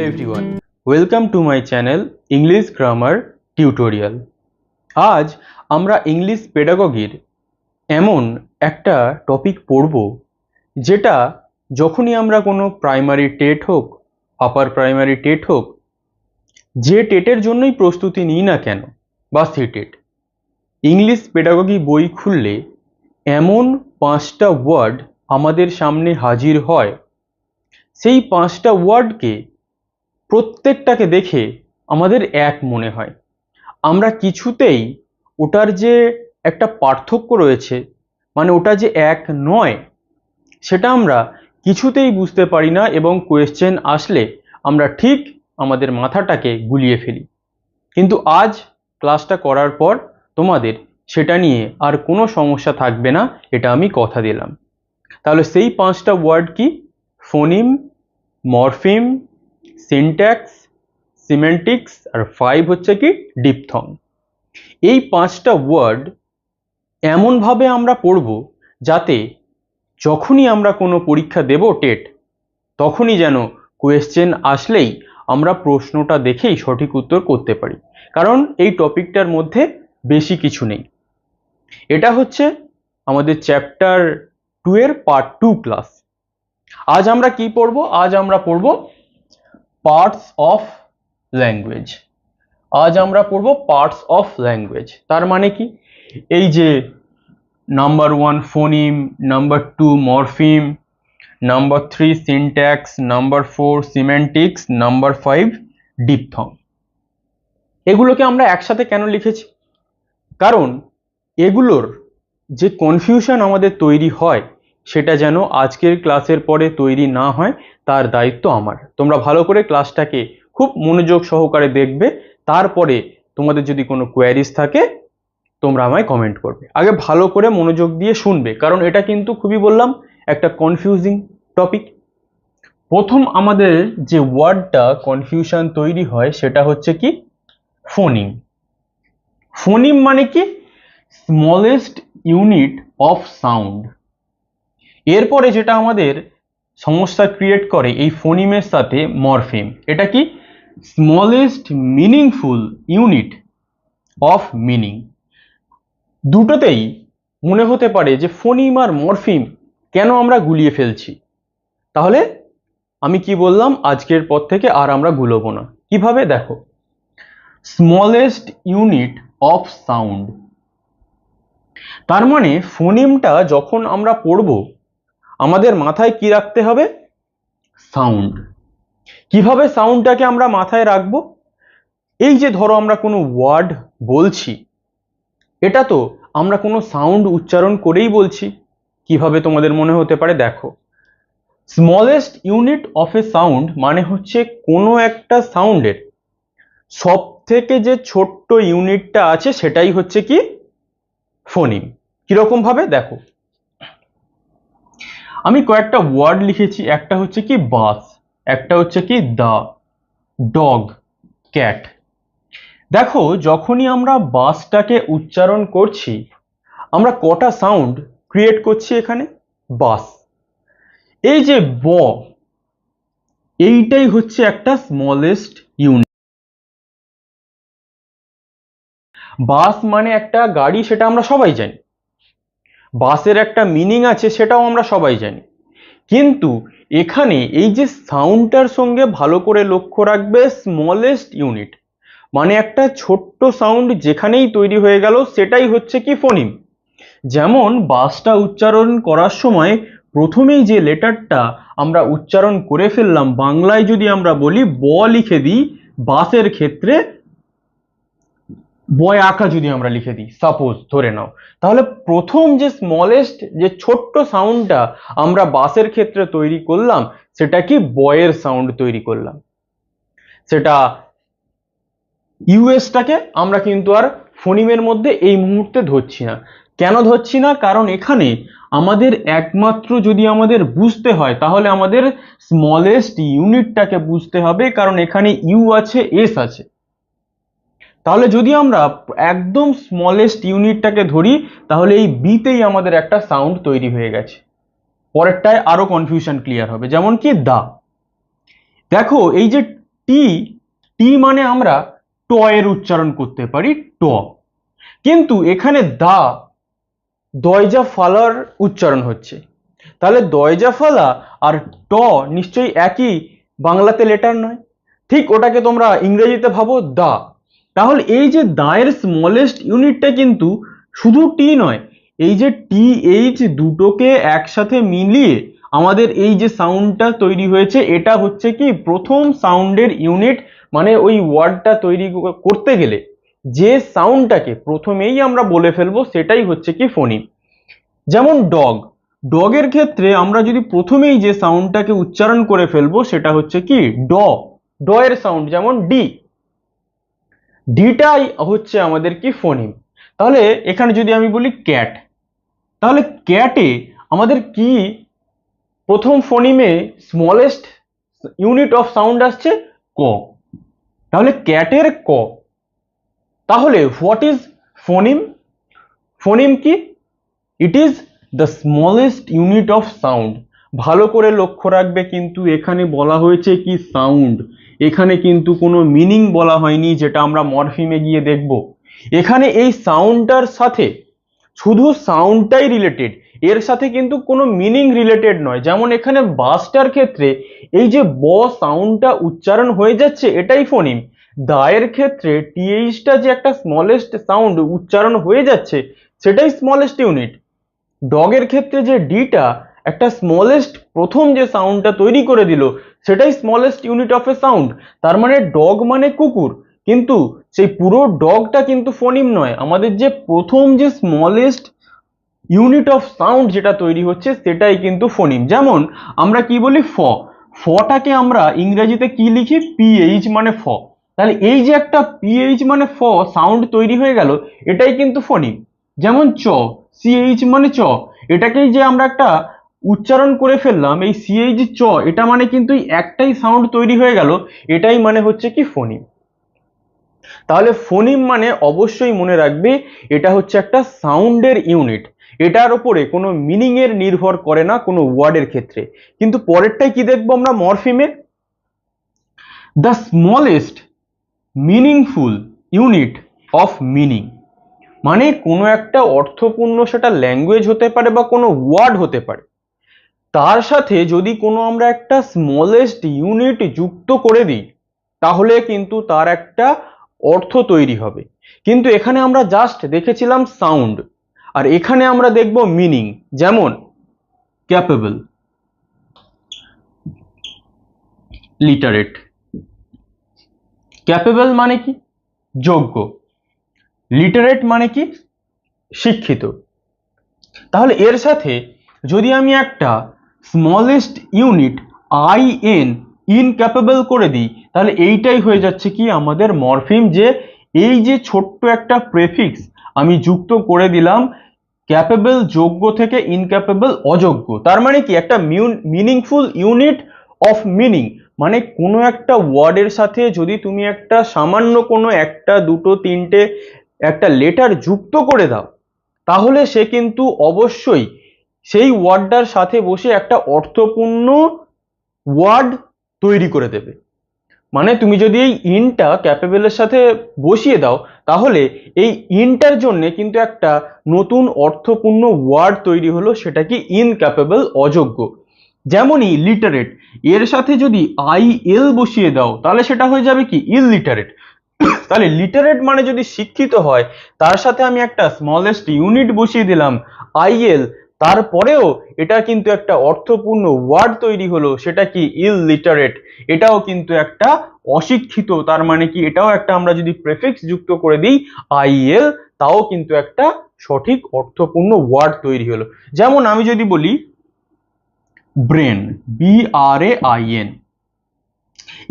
Hello everyone, welcome to my channel English Grammar Tutorial. আজ আমরা English পেডাগগির এমন একটা টপিক পড়ব যেটা যখনই আমরা কোনো প্রাইমারি টেট হোক, আপার প্রাইমারি টেট হোক, যে টেটের জন্যই প্রস্তুতি নিই না কেন বা সিটেট, ইংলিশ পেডাগগি বই খুললে এমন 5টা ওয়ার্ড আমাদের সামনে হাজির হয়, সেই 5টা ওয়ার্ডকে প্রত্যেকটাকে দেখে আমাদের এক মনে হয়। আমরা কিছুতেই ওটার যে একটা পার্থক্য রয়েছে, মানে ওটা যে এক নয়, সেটা আমরা কিছুতেই বুঝতে পারি না এবং কোয়েশ্চেন আসলে আমরা ঠিক আমাদের মাথাটাকে গুলিয়ে ফেলি। কিন্তু আজ ক্লাসটা করার পর তোমাদের সেটা নিয়ে আর কোনো সমস্যা থাকবে না, এটা আমি কথা দিলাম। তাহলে সেই 5টা ওয়ার্ড কি? ফোনিম, মরফিম, সিনট্যাক্স, সিমেন্টিক্স আর 5 হচ্ছে কি ডিপথং। এই 5টা ওয়ার্ড এমনভাবে আমরা পড়ব যাতে যখনই আমরা কোনো পরীক্ষা দেব টেট, তখনই যেন কোয়েশ্চেন আসলেই আমরা প্রশ্নটা দেখেই সঠিক উত্তর করতে পারি, কারণ এই টপিকটার মধ্যে বেশি কিছু নেই। এটা হচ্ছে আমাদের চ্যাপ্টার 2 এর পার্ট 2 ক্লাস। আজ আমরা কি পড়ব? আজ আমরা পড়ব পার্টস অফ ল্যাঙ্গুয়েজ। আজ আমরা পড়ব পার্টস অফ ল্যাঙ্গুয়েজ। তার মানে কি? এই যে number 1 phoneme, number 2 morpheme, number 3 syntax, number 4 semantics, number 5 diphthong, এগুলোকে আমরা একসাথে কেন লিখেছি? কারণ এগুলোর যে কনফিউশন আমাদের তৈরি হয়, সেটা যেন আজকের ক্লাসের পরে তৈরি না হয়, তার দায়িত্ব আমার। তোমরা ভালো করে ক্লাসটাকে খুব মনোযোগ সহকারে দেখবে, তারপরে তোমাদের যদি কোনো কোয়ারিজ থাকে তোমরা আমায় কমেন্ট করবে। আগে ভালো করে মনোযোগ দিয়ে শুনবে, কারণ এটা কিন্তু খুবই বললাম একটা কনফিউজিং টপিক। প্রথম আমাদের যে ওয়ার্ডটা কনফিউশন তৈরি হয় সেটা হচ্ছে কি? ফোনিম। ফোনিম মানে কি? Smallest unit of sound. এরপরে যেটা আমাদের সমস্যা ক্রিয়েট করে এই ফোনিমের সাথে মরফিম, এটা কি? Smallest meaningful unit of meaning. দুটোতেই মনে হতে পারে যে ফোনিম আর মরফিম কেন আমরা গুলিয়ে ফেলছি। তাহলে আমি কি বললাম, আজকের পর থেকে আর আমরা গুলোবো না। কিভাবে? দেখো, স্মলেস্ট ইউনিট অফ সাউন্ড, তার মানে ফোনিমটা যখন আমরা পড়ব আমাদের মাথায় কি রাখতে হবে? সাউন্ড। কিভাবে সাউন্ডটাকে আমরা মাথায় রাখবো? এই যে ধরো আমরা কোনো ওয়ার্ড বলছি, এটা তো আমরা কোনো সাউন্ড উচ্চারণ করেই বলছি। কিভাবে তোমাদের মনে হতে পারে? দেখো, smallest unit of a sound মানে হচ্ছে কোনো একটা সাউন্ডের সব থেকে যে ছোট্ট ইউনিটটা আছে সেটাই হচ্ছে কি? ফোনিম। কিরকম ভাবে? দেখো, আমি কয়েকটা ওয়ার্ড লিখেছি। একটা হচ্ছে কি বাস, একটা হচ্ছে কি দা, ডগ, ক্যাট। দেখো, যখনই আমরা বাসটাকে উচ্চারণ করছি আমরা কটা সাউন্ড ক্রিয়েট করছি এখানে? বাস। এই যে ব, এইটাই হচ্ছে একটা স্মলেস্ট ইউনিট। বাস মানে একটা গাড়ি, সেটা আমরা সবাই জানি। বাসের একটা মিনিং আছে, সেটাও আমরা সবাই জানি। কিন্তু এখানে এই যে সাউন্ডটার সঙ্গে ভালো করে লক্ষ্য রাখবে, স্মলেস্ট ইউনিট মানে একটা ছোট্ট সাউন্ড যেখানেই তৈরি হয়ে গেল সেটাই হচ্ছে কি? ফোনিম। যেমন বাসটা উচ্চারণ করার সময় প্রথমেই যে লেটারটা আমরা উচ্চারণ করে ফেললাম, বাংলায় যদি আমরা বলি ব লিখে দিই, বাসের ক্ষেত্রে বয় আঁকা যদি আমরা লিখে দিই, সাপোজ ধরে নাও, তাহলে প্রথম যে স্মলেস্ট যে ছোট্ট সাউন্ডটা আমরা বাসের ক্ষেত্রে তৈরি করলাম সেটা কি? বয়ের সাউন্ড তৈরি করলাম। সেটা ইউএসটাকে আমরা কিন্তু আর ফোনিমের মধ্যে এই মুহূর্তে ধরছি না। কেন ধরছি না? কারণ এখানে আমাদের একমাত্র যদি আমাদের বুঝতে হয় তাহলে আমাদের স্মলেস্ট ইউনিটটাকে বুঝতে হবে, কারণ এখানে ইউ আছে, এস আছে। তাহলে যদি আমরা একদম স্মলেস্ট ইউনিটটাকে ধরি তাহলে এই বিতেই আমাদের একটা সাউন্ড তৈরি হয়ে গেছে। পরেরটায় আরো কনফিউশন ক্লিয়ার হবে, যেমন কি দা। দেখো, এই যে টি, টি মানে আমরা ট এর উচ্চারণ করতে পারি ট, কিন্তু এখানে দা, দয়জা ফালার উচ্চারণ হচ্ছে। তাহলে দয়জা ফালা আর ট নিশ্চয়ই একই বাংলাতে লেটার নয়, ঠিক ওটাকে তোমরা ইংরেজিতে ভাবো দা। তাহলে এই যে দা এর স্মলেস্ট ইউনিটটা কিন্তু শুধু টি নয়, এই যে টি এইচ দুটোকে একসাথে মিলিয়ে আমাদের এই যে সাউন্ডটা তৈরি হয়েছে, এটা হচ্ছে কি প্রথম সাউন্ডের ইউনিট। মানে ওই ওয়ার্ডটা তৈরি করতে গেলে যে সাউন্ডটাকে প্রথমেই আমরা বলে ফেলবো সেটাই হচ্ছে কি ফোনিম। যেমন ডগ, ডগের ক্ষেত্রে আমরা যদি প্রথমেই যে সাউন্ডটাকে উচ্চারণ করে ফেলবো সেটা হচ্ছে কি ড, ড এর সাউন্ড, যেমন ডি, ডিটাই হচ্ছে আমাদের কি ফোনিম। তাহলে এখানে যদি আমি বলি ক্যাট, তাহলে ক্যাটে আমাদের কি প্রথম ফোনিমে স্মলেস্ট ইউনিট অফ সাউন্ড আসছে ক, তাহলে ক্যাটের ক। তাহলে হোয়াট ইজ ফোনিম? ফোনিম কি? It is the smallest unit of sound. ভালো করে লক্ষ্য রাখবে, কিন্তু এখানে বলা হয়েছে কি সাউন্ড, এখানে কিন্তু কোনো মিনিং বলা হয়নি যেটা আমরা মরফিমে গিয়ে দেখব। এখানে এই সাউন্ডটার সাথে শুধু সাউন্ডটাই রিলেটেড, এর সাথে কিন্তু কোনো মিনিং রিলেটেড নয়। যেমন এখানে বাসটার ক্ষেত্রে এই যে ব সাউন্ডটা উচ্চারণ হয়ে যাচ্ছে এটাই ফোনিম, দায়ের ক্ষেত্রে টিএইচটা যে একটা স্মলেস্ট সাউন্ড উচ্চারণ হয়ে যাচ্ছে সেটাই স্মলেস্ট ইউনিট। ডগের ক্ষেত্রে যে ডিটা একটা স্মলেস্ট প্রথম যে সাউন্ডটা তৈরি করে দিল সেটাই smallest unit of a sound. তার মানে ডগ মানে কুকুর, কিন্তু সেই পুরো ডগটা কিন্তু ফোনিম নয়, আমাদের যে প্রথম যে স্মলেস্ট ইউনিট অফ সাউন্ড যেটা তৈরি হচ্ছে সেটাই কিন্তু ফোনিম। যেমন আমরা কি বলি ফ, ফটাকে আমরা ইংরেজিতে কি লিখি পিএইচ মানে ফ, তাহলে এই যে একটা পিএইচ মানে ফ সাউন্ড তৈরি হয়ে গেল এটাই কিন্তু ফোনিম। যেমন চ, সিএইচ মানে চ, এটাকেই যে আমরা একটা উচ্চারণ করে ফেললাম এই সিএইচ চ, এটা মানে কিন্তু একটাই সাউন্ড তৈরি হয়ে গেল, এটাই মানে হচ্ছে কি ফোনিম। তাহলে ফোনিম মানে অবশ্যই মনে রাখবে এটা হচ্ছে একটা সাউন্ডের ইউনিট, এটার উপরে কোনো মিনিং এর নির্ভর করে না কোনো ওয়ার্ডের ক্ষেত্রে। কিন্তু পরেরটাই কি দেখবো আমরা মরফিমে, the smallest meaningful unit of meaning, মানে কোনো একটা অর্থপূর্ণ সেটা ল্যাঙ্গুয়েজ হতে পারে বা কোনো ওয়ার্ড হতে পারে, তার সাথে যদি কোনো আমরা একটা স্মলেস্ট ইউনিট যুক্ত করে দিই তাহলে কিন্তু তার একটা অর্থ তৈরি হবে। কিন্তু এখানে আমরা জাস্ট দেখেছিলাম সাউন্ড, আর এখানে আমরা দেখব মিনিং। যেমন ক্যাপেবল, লিটারেট, ক্যাপেবল মানে কি যোগ্য, লিটারেট মানে কি শিক্ষিত। তাহলে এর সাথে যদি আমি একটা smallest unit eye N, incapable করে দিই, তাহলে এইটাই হয়ে যাচ্ছে কি আমাদের মরফিম। যে এই যে ছোট্ট একটা প্রেফিক্স আমি যুক্ত করে দিলাম ক্যাপেবল যোগ্য থেকে ইনক্যাপেবল অযোগ্য, তার মানে কি একটা মিনিংফুল ইউনিট অফ মিনিং, মানে কোনো একটা ওয়ার্ডের সাথে যদি তুমি একটা সামান্য কোনো একটা দুটো তিনটে একটা লেটার যুক্ত করে দাও তাহলে সে কিন্তু অবশ্যই সেই ওয়ার্ডটার সাথে বসে একটা অর্থপূর্ণ ওয়ার্ড তৈরি করে দেবে। মানে তুমি যদি এই ইনটা ক্যাপেবলের সাথে বসিয়ে দাও তাহলে এই ইনটার জন্য কিন্তু একটা নতুন অর্থপূর্ণ ওয়ার্ড তৈরি হলো, সেটা কি ইনক্যাপেবল অযোগ্য। যেমনই লিটারেট, এর সাথে যদি আই এল বসিয়ে দাও তাহলে সেটা হয়ে যাবে কি ইললিটারেট। তাহলে লিটারেট মানে যদি শিক্ষিত হয়, তার সাথে আমি একটা স্মলেস্ট ইউনিট বসিয়ে দিলাম আইএল, তারপরেও এটা কিন্তু একটা অর্থপূর্ণ ওয়ার্ড তৈরি হলো, সেটা কি ইললিটারেট, এটাও কিন্তু একটা অশিক্ষিত। তার মানে কি এটাও একটা আমরা যদি প্রেফিক্স যুক্ত করে দিই আইএল, তাও কিন্তু একটা সঠিক অর্থপূর্ণ ওয়ার্ড তৈরি হলো। যেমন আমি যদি বলি ব্রেন, BRAIN,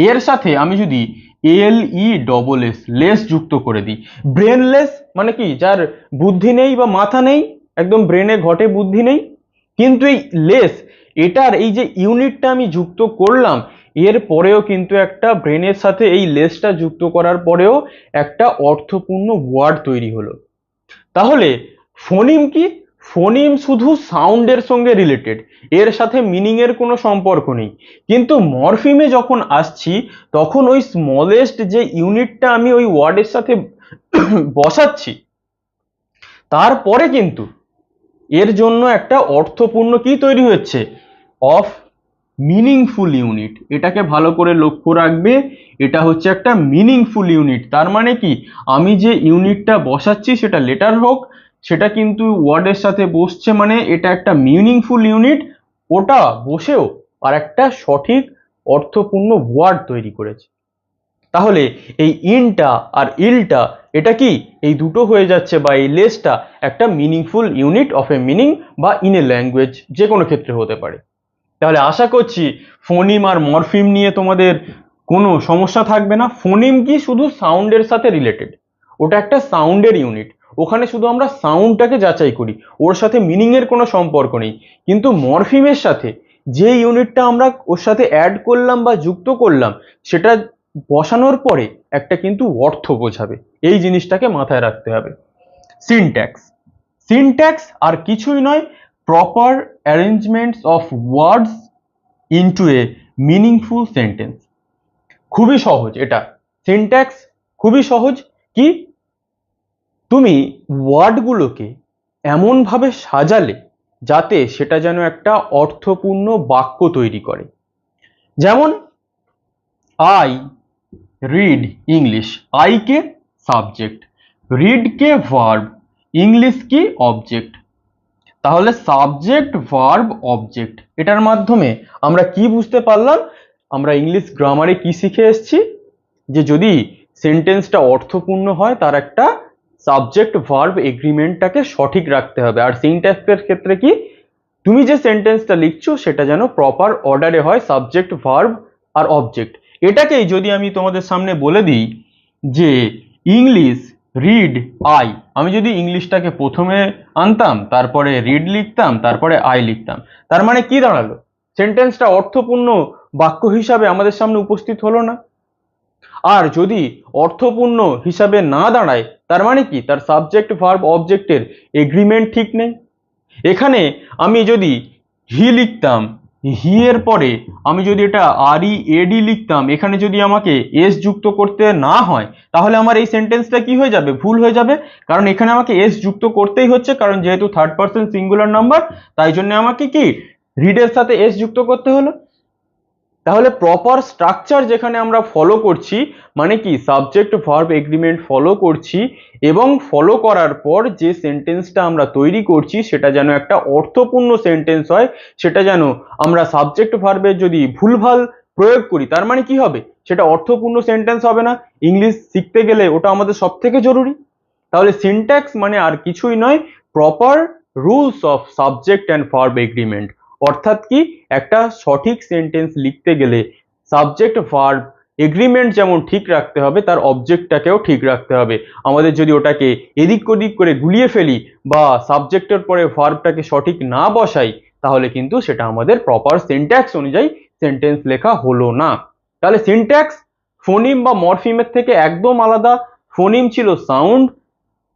এর সাথে আমি যদি LESS, লেস যুক্ত করে দিই, ব্রেনলেস মানে কি যার বুদ্ধি নেই বা মাথা নেই, একদম ব্রেনে ঘটে বুদ্ধি নেই। কিন্তু এই লেস, এটার এই যে ইউনিটটা আমি যুক্ত করলাম এর পরেও কিন্তু একটা ব্রেনের সাথে এই লেসটা যুক্ত করার পরেও একটা অর্থপূর্ণ ওয়ার্ড তৈরি হলো। তাহলে ফোনিম কি? ফোনিম শুধু সাউন্ডের সঙ্গে রিলেটেড, এর সাথে মিনিং এর কোনো সম্পর্ক নেই। কিন্তু মরফিমে যখন আসছি তখন ওই স্মলেস্ট যে ইউনিটটা আমি ওই ওয়ার্ডের সাথে বসাচ্ছি, তারপরে কিন্তু এর জন্য একটা অর্থপূর্ণ কি তৈরি হচ্ছে, অফ মিনিংফুল ইউনিট। এটাকে ভালো করে লক্ষ্য রাখবে, এটা হচ্ছে একটা মিনিংফুল ইউনিট। তার মানে কি, আমি যে ইউনিটটা বসাচ্ছি সেটা লেটার হোক, সেটা কিন্তু ওয়ার্ডের সাথে বসছে, মানে এটা একটা মিনিংফুল ইউনিট, ওটা বসেও আর একটা সঠিক অর্থপূর্ণ ওয়ার্ড তৈরি করেছে। তাহলে এই ইনটা আর ইলটা এটা কি, এই দুটো হয়ে যাচ্ছে বা এই লেসটা একটা meaningful unit of a meaning বা ইন এ ল্যাঙ্গুয়েজ, যে কোনো ক্ষেত্রে হতে পারে। তাহলে আশা করছি ফোনিম আর মরফিম নিয়ে তোমাদের কোনো সমস্যা থাকবে না। ফোনিম কি, শুধু সাউন্ডের সাথে রিলেটেড, ওটা একটা সাউন্ডের ইউনিট, ওখানে শুধু আমরা সাউন্ডটাকে যাচাই করি, ওর সাথে মিনিং এর কোনো সম্পর্ক নেই। কিন্তু মরফিমের সাথে যে ইউনিটটা আমরা ওর সাথে অ্যাড করলাম বা যুক্ত করলাম, সেটা বসানোর পরে একটা কিন্তু অর্থ বোঝাবে, এই জিনিসটাকে মাথায় রাখতে হবে। সিনট্যাক্স, সিনট্যাক্স আর কিছুই নয়, proper arrangements of words into a meaningful sentence. খুবই সহজ এটা, সিনট্যাক্স খুবই সহজ। কি, তুমি ওয়ার্ডগুলোকে এমনভাবে সাজালে যাতে সেটা যেন একটা অর্থপূর্ণ বাক্য তৈরি করে। যেমন I read English, I K subject, read K verb, English কি অবজেক্ট। তাহলে সাবজেক্ট ভার্ব অবজেক্ট, এটার মাধ্যমে আমরা কি বুঝতে পারলাম, আমরা ইংলিশ গ্রামারে কি শিখে এসেছি, যে যদি সেন্টেন্সটা অর্থপূর্ণ হয় তার একটা সাবজেক্ট ভার্ব এগ্রিমেন্টটাকে সঠিক রাখতে হবে। আর সিনট্যাক্সের ক্ষেত্রে কি, তুমি যে সেন্টেন্সটা লিখছো সেটা যেন প্রপার অর্ডারে হয়, সাবজেক্ট ভার্ব আর অবজেক্ট। এটাকেই যদি আমি তোমাদের সামনে বলে দিই যে ইংলিশ রিড আই, আমি যদি ইংলিশটাকে প্রথমে আনতাম, তারপরে রিড লিখতাম, তারপরে আই লিখতাম, তার মানে কি দাঁড়ালো, সেন্টেন্সটা অর্থপূর্ণ বাক্য হিসাবে আমাদের সামনে উপস্থিত হলো না। আর যদি অর্থপূর্ণ হিসাবে না দাঁড়ায়, তার মানে কি, তার সাবজেক্ট ভার্ব অবজেক্টের এগ্রিমেন্ট ঠিক নেই। এখানে আমি যদি হি লিখতাম, হি এর পরে আমি যদি এটা আর ই এডি লিখতাম, এখানে যদি আমাকে এস যুক্ত করতে না হয়, তাহলে আমার এই সেন্টেন্সটা কি হয়ে যাবে, ভুল হয়ে যাবে। কারণ এখানে আমাকে এস যুক্ত করতেই হচ্ছে, কারণ যেহেতু থার্ড পার্সন সিঙ্গুলার নাম্বার, তাই জন্য আমাকে কি রিডের সাথে এস যুক্ত করতে হলো। তাহলে প্রপার স্ট্রাকচার যেখানে আমরা ফলো করছি, মানে কি সাবজেক্ট ভার্ব এগ্রিমেন্ট ফলো করছি, এবং ফলো করার পর যে সেন্টেন্সটা আমরা তৈরি করছি সেটা যেন একটা অর্থপূর্ণ সেন্টেন্স হয়। সেটা যেন, আমরা সাবজেক্ট ভার্বের যদি ভুলভাল প্রয়োগ করি, তার মানে কি হবে, সেটা অর্থপূর্ণ সেন্টেন্স হবে না। ইংলিশ শিখতে গেলে ওটা আমাদের সব থেকে জরুরি। তাহলে সিনট্যাক্স মানে আর কিছুই নয়, proper rules of subject and verb agreement. অর্থাৎ কি, একটা সঠিক সেন্টেন্স লিখতে গেলে সাবজেক্ট ভার্ব এগ্রিমেন্ট যেমন ঠিক রাখতে হবে, তার অবজেক্টটাকেও ঠিক রাখতে হবে। আমাদের যদি ওটাকে এদিক ওদিক করে গুলিয়ে ফেলি বা সাবজেক্টের পরে ভার্বটাকে সঠিক না বসাই, তাহলে কিন্তু সেটা আমাদের প্রপার সিনট্যাক্স অনুযায়ী সেন্টেন্স লেখা হলো না। তাহলে সিনট্যাক্স ফোনিম বা মরফিমের থেকে একদম আলাদা। ফোনিম ছিল সাউন্ড,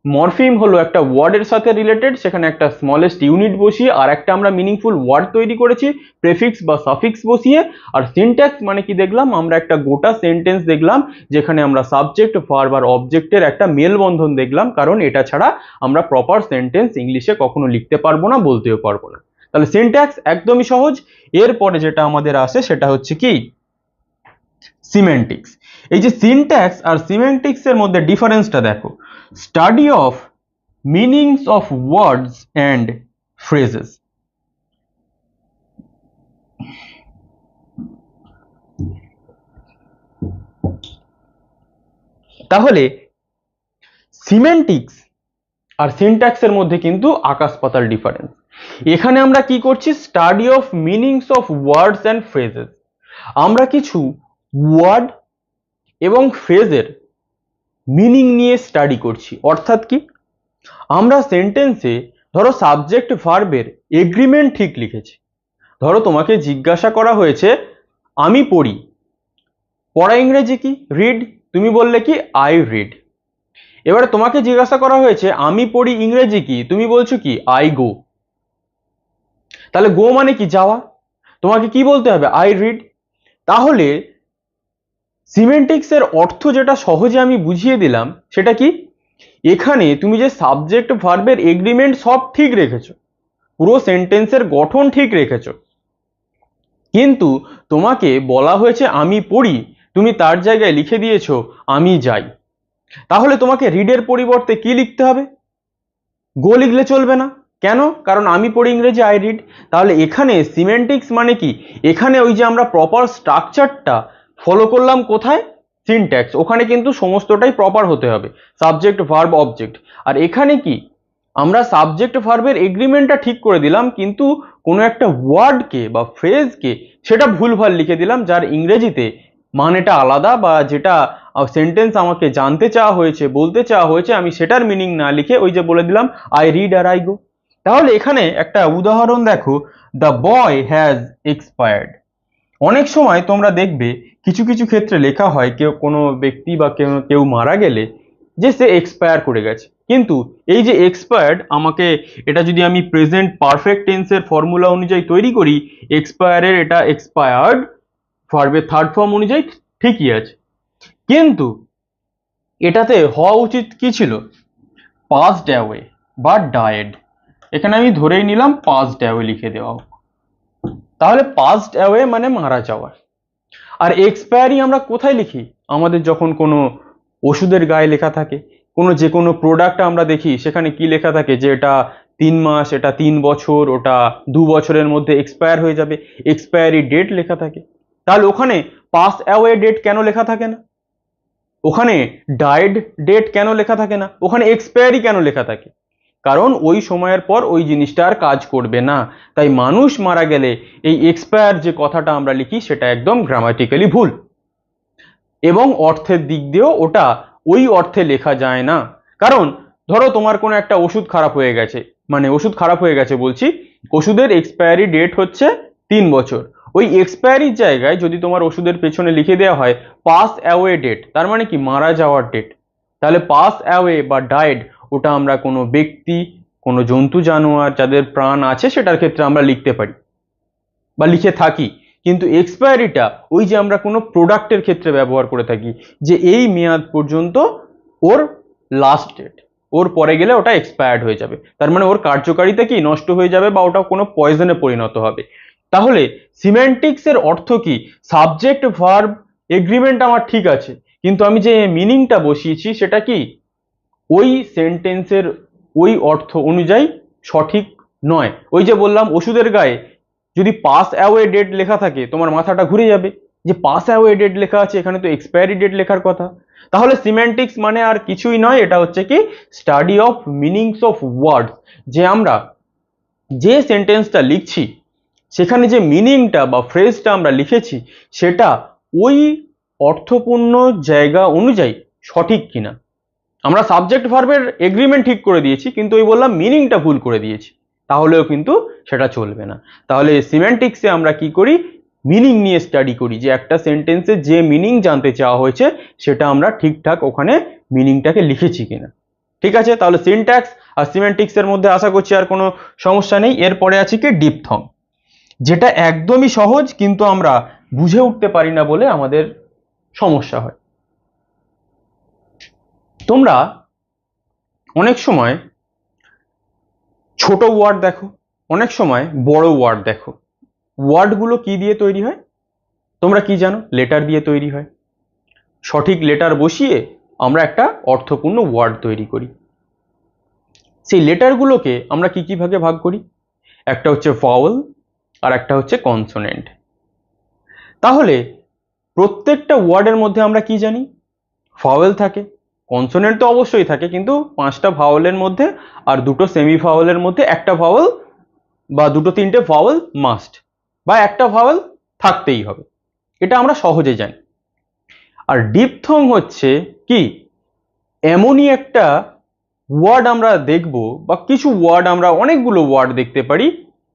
মরফিম হলো একটা ওয়ার্ডের সাথে রিলেটেড, সেখানে একটা স্মলেস্ট ইউনিট বসিয়ে আর একটা আমরা মিনিংফুল ওয়ার্ড তৈরি করেছি প্রেফিক্স বা সাফিক্স বসিয়ে। আর সিনট্যাক্স মানে কি দেখলাম, আমরা একটা গোটা সেন্টেন্স দেখলাম যেখানে আমরা সাবজেক্ট ভার্ব আর অবজেক্টের একটা মেলবন্ধন দেখলাম, কারণ এটা ছাড়া আমরা প্রপার সেন্টেন্স ইংলিশে কখনো লিখতে পারবো না, বলতেও পারবো না। তাহলে সিনট্যাক্স একদমই সহজ। এরপরে যেটা আমাদের আসে সেটা হচ্ছে কি, সিমেন্টিক্স। এই যে সিনট্যাক্স আর সিমেন্টিক্স এর মধ্যে ডিফারেন্সটা দেখো, study of meanings of words and phrases. তাহলে সিমেন্টিক্স আর সিনট্যাক্সের মধ্যে কিন্তু আকাশ পাতাল ডিফারেন্স। এখানে আমরা কি করছি, study of meanings of words and phrases. আমরা কিছু ওয়ার্ড এবং ফ্রেজের মিনিং নিয়ে স্টাডি করছি। অর্থাৎ কি, আমরা সেন্টেন্সে ধরো সাবজেক্ট ভার্বের এগ্রিমেন্ট ঠিক লিখেছি। ধরো তোমাকে জিজ্ঞাসা করা হয়েছে আমি পড়ি, পড়া ইংরেজি কি, রিড, তুমি বললে কি আই রিড। এবারে তোমাকে জিজ্ঞাসা করা হয়েছে আমি পড়ি ইংরেজি কি, তুমি বলছো কি আই গো। তাহলে গো মানে কি যাওয়া, তোমাকে কি বলতে হবে আই রিড। তাহলে সিমেন্টিক্সের অর্থ যেটা সহজে আমি বুঝিয়ে দিলাম সেটা কি, এখানে তুমি যে সাবজেক্ট ভার্বের এগ্রিমেন্ট সব ঠিক রেখেছো, পুরো সেন্টেন্সের গঠন ঠিক রেখেছো, কিন্তু তোমাকে বলা হয়েছে আমি পড়ি, তুমি তার জায়গায় লিখে দিয়েছো আমি যাই। তাহলে তোমাকে রিডের পরিবর্তে কি লিখতে হবে, গো লিখলে চলবে না। কেন? কারণ আমি পড়ি ইংরেজি আই রিড। তাহলে এখানে সিমেন্টিক্স মানে কি, এখানে ওই যে আমরা প্রপার স্ট্রাকচারটা ফলো করলাম কোথায়, সিনট্যাক্স, ওখানে কিন্তু সমস্তটাই প্রপার হতে হবে, সাবজেক্ট ভার্ব অবজেক্ট। আর এখানে কি আমরা সাবজেক্ট ভার্বের এগ্রিমেন্টটা ঠিক করে দিলাম, কিন্তু কোনো একটা ওয়ার্ডকে বা ফ্রেজকে সেটা ভুলভাল লিখে দিলাম, যার ইংরেজিতে মানেটা আলাদা, বা যেটা সেন্টেন্স আমাকে জানতে চাওয়া হয়েছে, বলতে চাওয়া হয়েছে, আমি সেটার মিনিং না লিখে ওই যে বলে দিলাম আই রিড আর আই গো। তাহলে এখানে একটা উদাহরণ দেখো, দ্য বয় হ্যাজ এক্সপায়ার্ড। অনেক সময় তোমরা দেখবে কিছু কিছু ক্ষেত্রে লেখা হয় কেউ কোনো ব্যক্তি বা কেউ কেউ মারা গেলে যে সে এক্সপায়ার করে গেছে, কিন্তু এই যে এক্সপায়ার্ড, আমাকে এটা যদি আমি প্রেজেন্ট পারফেক্ট টেন্সের ফর্মুলা অনুযায়ী তৈরি করি, এক্সপায়ারের এটা এক্সপায়ার্ড ভার্বের থার্ড ফর্ম অনুযায়ী ঠিকই আছে, কিন্তু এটাতে হওয়া উচিত কি ছিল, পাস্ট অ্যাওয়ে বা ডায়েড। এখানে আমি ধরেই নিলাম পাস্ট অ্যাওয়ে লিখে দেওয়া হোক। তাহলে পাস্ট অ্যাওয়ে মানে মারা যাওয়া। আর এক্সপায়ারি আমরা কোথায় লিখি, আমাদের যখন কোনো ওষুধের গায়ে লেখা থাকে, কোনো যে কোনো প্রোডাক্ট আমরা দেখি সেখানে কি লেখা থাকে যে এটা 3 মাস, এটা 3 বছর, ওটা 2 বছরের মধ্যে এক্সপায়ার হয়ে যাবে, এক্সপায়ারি ডেট লেখা থাকে। তাহলে ওখানে পাস অ্যাওয়ে ডেট কেন লেখা থাকে না, ওখানে ডায়েড ডেট কেন লেখা থাকে না, ওখানে এক্সপায়ারি কেন লেখা থাকে? কারণ ওই সময়ের পর ওই জিনিসটা আর কাজ করবে না। তাই মানুষ মারা গেলে এই এক্সপায়ার যে কথাটা আমরা লিখি সেটা একদম গ্রামাটিক্যালি ভুল, এবং অর্থের দিক দিয়েও ওটা ওই অর্থে লেখা যায় না। কারণ ধরো তোমার কোনো একটা ওষুধ খারাপ হয়ে গেছে, মানে ওষুধ খারাপ হয়ে গেছে বলছি, ওষুধের এক্সপায়ারি ডেট হচ্ছে 3 বছর, ওই এক্সপায়ারির জায়গায় যদি তোমার ওষুধের পেছনে লিখে দেওয়া হয় পাস অ্যাওয়ে ডেট, তার মানে কি মারা যাওয়ার ডেট, তাহলে পাস অ্যাওয়ে বা ডায়েড ওটা আমরা কোনো ব্যক্তি, কোনো জন্তু জানোয়ার যাদের প্রাণ আছে সেটার ক্ষেত্রে আমরা লিখতে পারি বা লিখে থাকি, কিন্তু এক্সপায়ারিটা ওই যে আমরা কোনো প্রোডাক্টের ক্ষেত্রে ব্যবহার করে থাকি, যে এই মেয়াদ পর্যন্ত ওর লাস্ট ডেট, ওর পরে গেলে ওটা এক্সপায়ার্ড হয়ে যাবে, তার মানে ওর কার্যকারিতা কি নষ্ট হয়ে যাবে বা ওটা কোনো পয়জনে পরিণত হবে। তাহলে সিমেন্টিক্স এর অর্থ কি, সাবজেক্ট ভার্ব এগ্রিমেন্ট আমার ঠিক আছে, কিন্তু আমি যে মিনিংটা বসিয়েছি সেটা কি ওই সেন্টেন্সের ওই অর্থ অনুযায়ী সঠিক নয়। ওই যে বললাম ওষুধের গায়ে যদি পাস অ্যাওয়ে ডেট লেখা থাকে তোমার মাথাটা ঘুরে যাবে, যে পাস অ্যাওয়ে ডেট লেখা আছে, এখানে তো এক্সপায়ারি ডেট লেখার কথা। তাহলে সিমেন্টিক্স মানে আর কিছুই নয়, এটা হচ্ছে কি study of meanings of word, যে আমরা যে সেন্টেন্সটা লিখছি সেখানে যে মিনিংটা বা ফ্রেজটা আমরা লিখেছি সেটা ওই অর্থপূর্ণ জায়গা অনুযায়ী সঠিক কিনা। আমরা সাবজেক্ট ভার্বের এগ্রিমেন্ট ঠিক করে দিয়েছি, কিন্তু ওই বললাম মিনিংটা ভুল করে দিয়েছি, তাহলেও কিন্তু সেটা চলবে না। তাহলে সিমেন্টিক্সে আমরা কি করি, মিনিং নিয়ে স্টাডি করি, যে একটা সেন্টেন্সে যে মিনিং জানতে চাওয়া হয়েছে সেটা আমরা ঠিকঠাক ওখানে মিনিংটাকে লিখেছি কিনা। ঠিক আছে, তাহলে সিনট্যাক্স আর সিমেন্টিক্স এর মধ্যে আশা করছি আর কোনো সমস্যা নেই। এরপরে আছে কি ডিপথং, যেটা একদমই সহজ কিন্তু আমরা বুঝে উঠতে পারি না বলে আমাদের সমস্যা হয়। তোমরা অনেক সময় ছোট ওয়ার্ড দেখো, অনেক সময় বড় ওয়ার্ড দেখো, ওয়ার্ডগুলো কি দিয়ে তৈরি হয় তোমরা কি জানো, লেটার দিয়ে তৈরি হয়। সঠিক লেটার বসিয়ে আমরা একটা অর্থপূর্ণ ওয়ার্ড তৈরি করি। সেই লেটারগুলোকে আমরা কি কি ভাগে ভাগ করি, একটা হচ্ছে ভাওয়েল আর একটা হচ্ছে কনসোনেন্ট। তাহলে প্রত্যেকটা ওয়ার্ডের মধ্যে আমরা কি জানি, ভাওয়েল থাকে, কনসোনেন্ট তো অবশ্যই থাকে, কিন্তু 5টা ভাওয়েলের মধ্যে আর 2টো সেমি ভাওয়েলের মধ্যে একটা ভাওয়েল বা 2-3টে ভাওয়েল মাস্ট, বা একটা ভাওয়েল থাকতেই হবে, এটা আমরা সহজে জানি। আর ডিপথং হচ্ছে কি, এমনই একটা ওয়ার্ড আমরা দেখব, বা কিছু ওয়ার্ড আমরা অনেকগুলো ওয়ার্ড দেখতে পারি,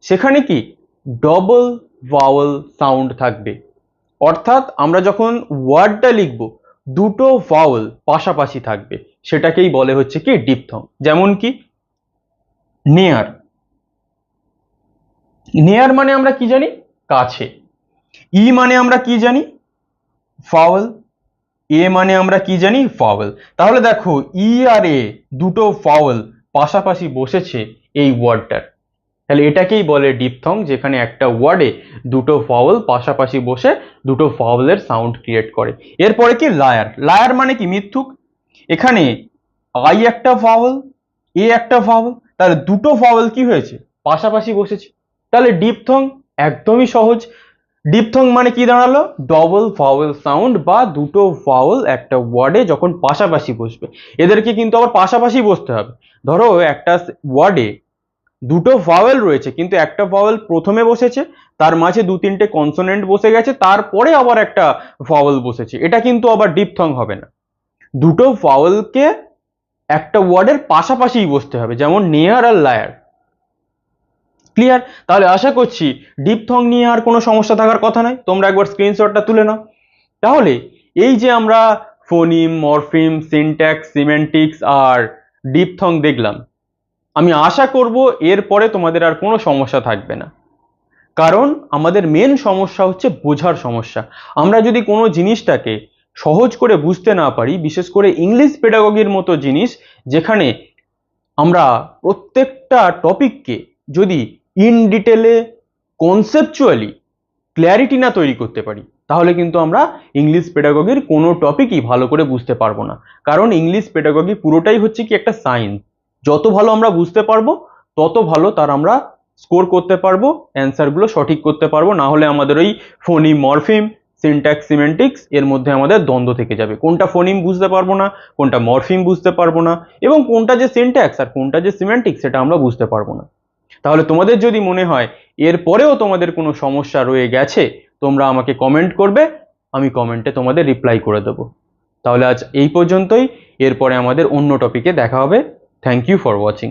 সেখানে কি ডবল ভাওয়েল সাউন্ড থাকবে, অর্থাৎ আমরা যখন ওয়ার্ডটা লিখব 2টো ভাওয়েল পাশাপাশি থাকবে, সেটাকেই বলে হচ্ছে কি ডিপথং। যেমন কি নেয়ার, নেয়ার মানে আমরা কি জানি, কাছে। ই মানে আমরা কি জানি, ফাওয়েল। এ মানে আমরা কি জানি, ফাওয়েল। তাহলে দেখো ই আর এ দুটো ফাওয়েল পাশাপাশি বসেছে এই ওয়ার্ডটার, তাহলে এটাকেই বলে ডিপথং, যেখানে একটা ওয়ার্ডে দুটো ফাওয়েল পাশাপাশি বসে দুটো ফাওয়েলের সাউন্ড ক্রিয়েট করে। এরপরে কি লায়ার, লায়ার মানে কি মিথ্যুক। এখানে আই একটা ফাওয়েল, এ একটা ফাওয়েল, তাহলে দুটো ফাওয়েল কি হয়েছে, পাশাপাশি বসেছে, তাহলে ডিপথং। একদমই সহজ। ডিপথং মানে কি দাঁড়ালো, ডবল ফাওয়েল সাউন্ড, বা দুটো ফাওয়েল একটা ওয়ার্ডে যখন পাশাপাশি বসবে। এদেরকে কিন্তু আবার পাশাপাশি বসতে হবে। ধরো একটা ওয়ার্ডে দুটো ভাওয়েল রয়েছে, কিন্তু একটা ভাওয়েল প্রথমে বসেছে, তার মাঝে দু তিনটে কনসোনেন্ট বসে গেছে, তারপরে আবার একটা ভাওয়েল বসেছে, এটা কিন্তু আবার ডিপথং হবে না। দুটো ভাওয়েলকে একটা ওয়ার্ডের পাশাপাশিই বসতে হবে, যেমন নেয়ার আর লায়ার। ক্লিয়ার? তাহলে আশা করছি ডিপথং নিয়ে আর কোনো সমস্যা থাকার কথা নয়। তোমরা একবার স্ক্রিনশটটা তুলে নাও। তাহলে এই যে আমরা ফোনিম, মরফিম, সিনট্যাক্স, সিমেন্টিক্স আর ডিপথং দেখলাম, আমি আশা করব এরপরে তোমাদের আর কোনো সমস্যা থাকবে না। কারণ আমাদের মেন সমস্যা হচ্ছে বোঝার সমস্যা। আমরা যদি কোনো জিনিসটাকে সহজ করে বুঝতে না পারি, বিশেষ করে ইংলিশ পেডাগগির মতো জিনিস, যেখানে আমরা প্রত্যেকটা টপিককে যদি ইন ডিটেলে কনসেপচুয়ালি ক্ল্যারিটি না তৈরি করতে পারি, তাহলে কিন্তু আমরা ইংলিশ পেডাগগির কোনো টপিকই ভালো করে বুঝতে পারবো না। কারণ ইংলিশ পেডাগগি পুরোটাই হচ্ছে কি একটা সায়েন্স। যত ভালো আমরা বুঝতে পারবো, তত ভালো তার আমরা স্কোর করতে পারবো, অ্যান্সারগুলো সঠিক করতে পারবো। না হলে আমাদের ওই ফোনিম, মরফিম, সিনট্যাক্স, সিমেন্টিক্স এর মধ্যে আমাদের দ্বন্দ্ব থেকে যাবে। কোনটা ফোনিম বুঝতে পারবো না, কোনটা মরফিম বুঝতে পারবো না, এবং কোনটা যে সিনট্যাক্স আর কোনটা যে সিমেন্টিক্স সেটা আমরা বুঝতে পারবো না। তাহলে তোমাদের যদি মনে হয় এর পরেও তোমাদের কোনো সমস্যা রয়ে গেছে, তোমরা আমাকে কমেন্ট করবে, আমি কমেন্টে তোমাদের রিপ্লাই করে দেবো। তাহলে আজ এই পর্যন্তই, এরপরে আমাদের অন্য টপিকে দেখা হবে। Thank you for watching.